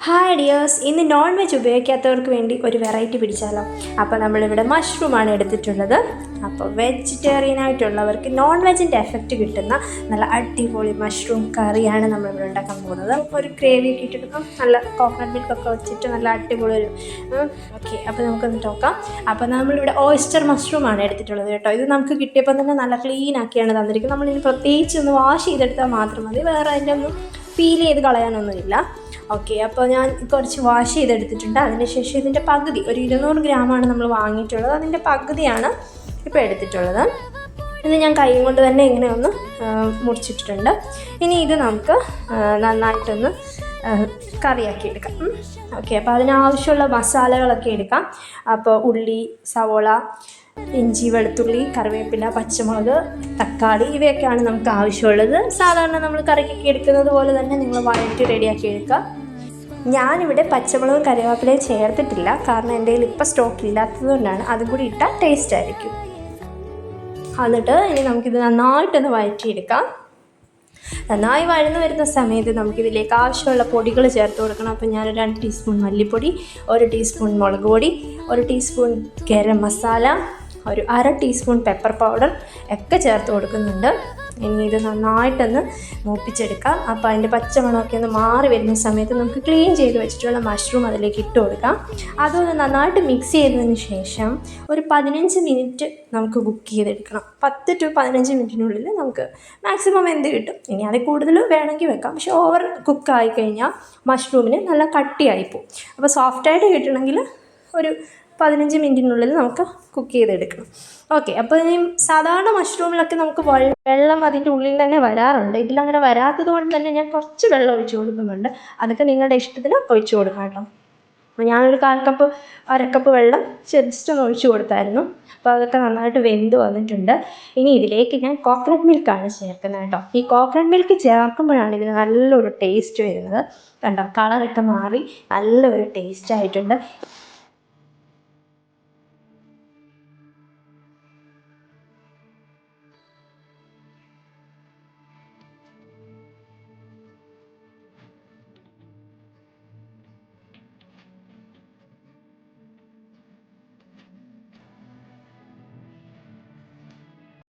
Hi dears, ഇന്ന് non veg ഉപയോഗിക്കാത്തവർക്ക് വേണ്ടി ഒരു വെറൈറ്റി പിടിച്ചാലോ. അപ്പോൾ നമ്മളിവിടെ മഷ്റൂമാണ് എടുത്തിട്ടുള്ളത്. അപ്പോൾ വെജിറ്റേറിയൻ ആയിട്ടുള്ളവർക്ക് നോൺ വെജിൻ്റെ എഫക്റ്റ് കിട്ടുന്ന നല്ല അടിപൊളി മഷ്റൂം കറിയാണ് നമ്മളിവിടെ ഉണ്ടാക്കാൻ പോകുന്നത്. ഒരു ഗ്രേവി ഒക്കെ ഇട്ടിട്ട് നല്ല കോക്കനട്ട് മിൽക്കൊക്കെ വെച്ചിട്ട് നല്ല അടിപൊളി ഒരു ഓക്കെ. അപ്പോൾ നമുക്കൊന്ന് നോക്കാം. അപ്പോൾ നമ്മളിവിടെ ഓയിസ്റ്റർ മഷ്റൂമാണ് എടുത്തിട്ടുള്ളത് കേട്ടോ. ഇത് നമുക്ക് കിട്ടിയപ്പോൾ തന്നെ നല്ല ക്ലീൻ ആക്കിയാണ് തന്നിരിക്കുന്നത്. നമ്മളിനി പ്രത്യേകിച്ച് ഒന്ന് വാഷ് ചെയ്തെടുത്താൽ മാത്രം മതി, വേറെ അതിൻ്റെ ഒന്നും പീൽ ചെയ്ത് കളയാനൊന്നുമില്ല. ഓക്കെ, അപ്പോൾ ഞാൻ കുറച്ച് വാഷ് ചെയ്തെടുത്തിട്ടുണ്ട്. അതിനുശേഷം ഇതിൻ്റെ പകുതി ഒരു 200 ഗ്രാമാണ് നമ്മൾ വാങ്ങിയിട്ടുള്ളത്. അതിൻ്റെ പകുതിയാണ് ഇപ്പോൾ എടുത്തിട്ടുള്ളത്. ഇത് ഞാൻ കൈ കൊണ്ട് തന്നെ ഇങ്ങനെ ഒന്ന് മുറിച്ചിട്ടിട്ടുണ്ട്. ഇനി ഇത് നമുക്ക് നന്നായിട്ടൊന്ന് കറിയാക്കി എടുക്കാം. ഓക്കെ, അപ്പോൾ അതിനാവശ്യമുള്ള മസാലകളൊക്കെ എടുക്കാം. അപ്പോൾ ഉള്ളി, സവോള, ഇഞ്ചി, വെളുത്തുള്ളി, കറിവേപ്പില, പച്ചമുളക്, തക്കാളി, ഇവയൊക്കെയാണ് നമുക്ക് ആവശ്യമുള്ളത്. സാധാരണ നമ്മൾ കറിക്കൊക്കെ എടുക്കുന്നത് പോലെ തന്നെ നിങ്ങൾ വഴറ്റി റെഡിയാക്കി എടുക്കുക. ഞാനിവിടെ പച്ചമുളകും കറിവേപ്പിലയും ചേർത്തിട്ടില്ല, കാരണം എൻ്റെ കയ്യിൽ ഇപ്പോൾ സ്റ്റോക്ക് ഇല്ലാത്തത് കൊണ്ടാണ്. അതും കൂടി ഇട്ടാൽ ടേസ്റ്റ് ആയിരിക്കും. എന്നിട്ട് ഇനി നമുക്കിത് നന്നായിട്ടൊന്ന് വഴറ്റിയെടുക്കാം. നന്നായി വഴന്നു വരുന്ന സമയത്ത് നമുക്കിതിലേക്ക് ആവശ്യമുള്ള പൊടികൾ ചേർത്ത് കൊടുക്കണം. അപ്പോൾ ഞാൻ 2 ടീസ്പൂൺ മല്ലിപ്പൊടി, 1 ടീസ്പൂൺ മുളക് പൊടി, 1 ടീസ്പൂൺ ഗരം മസാല, ഒരു 1/2 ടീസ്പൂൺ പെപ്പർ പൗഡർ ഒക്കെ ചേർത്ത് കൊടുക്കുന്നുണ്ട്. ഇനി ഇത് നന്നായിട്ടൊന്ന് മൂപ്പിച്ചെടുക്കാം. അപ്പോൾ അതിൻ്റെ പച്ചമണമൊക്കെ ഒന്ന് മാറി വരുന്ന സമയത്ത് നമുക്ക് ക്ലീൻ ചെയ്ത് വെച്ചിട്ടുള്ള മഷ്റൂം അതിലേക്ക് ഇട്ട് കൊടുക്കാം. അതൊന്ന് നന്നായിട്ട് മിക്സ് ചെയ്തതിന് ശേഷം ഒരു 15 മിനിറ്റ് നമുക്ക് കുക്ക് ചെയ്തെടുക്കണം. 10 to 15 മിനിറ്റിനുള്ളിൽ നമുക്ക് മാക്സിമം വെന്ത് കിട്ടും. ഇനി അതിൽ കൂടുതൽ വേണമെങ്കിൽ വെക്കാം, പക്ഷേ ഓവർ കുക്കായി കഴിഞ്ഞാൽ മഷ്റൂമിന് നല്ല കട്ടിയായിപ്പോവും. അപ്പോൾ സോഫ്റ്റായിട്ട് കിട്ടണമെങ്കിൽ ഒരു 15 മിനിറ്റിനുള്ളിൽ നമുക്ക് കുക്ക് ചെയ്തെടുക്കണം. ഓക്കെ, അപ്പോൾ ഇനി സാധാരണ മഷ്റൂമിലൊക്കെ നമുക്ക് വെള്ളം അതിൻ്റെ ഉള്ളിൽ തന്നെ വരാറുണ്ട്. ഇതിലങ്ങനെ വരാത്തത് കൊണ്ട് തന്നെ ഞാൻ കുറച്ച് വെള്ളം ഒഴിച്ച് കൊടുക്കുന്നുണ്ട്. അതൊക്കെ നിങ്ങളുടെ ഇഷ്ടത്തിന് ഒഴിച്ച് കൊടുക്കാം കേട്ടോ. അപ്പോൾ ഞാനൊരു 1/4 കപ്പ് 1/2 കപ്പ് വെള്ളം ജസ്റ്റ് ഒന്ന് ഒഴിച്ച് കൊടുത്തായിരുന്നു. അപ്പോൾ അതൊക്കെ നന്നായിട്ട് വെന്ത് വന്നിട്ടുണ്ട്. ഇനി ഇതിലേക്ക് ഞാൻ കോക്കനട്ട് മിൽക്കാണ് ചേർക്കുന്നത് കേട്ടോ. ഈ കോക്കനട്ട് മിൽക്ക് ചേർക്കുമ്പോഴാണ് ഇതിന് നല്ലൊരു ടേസ്റ്റ് വരുന്നത്. കണ്ടോ, കളറൊക്കെ മാറി നല്ലൊരു ടേസ്റ്റ് ആയിട്ടുണ്ട്.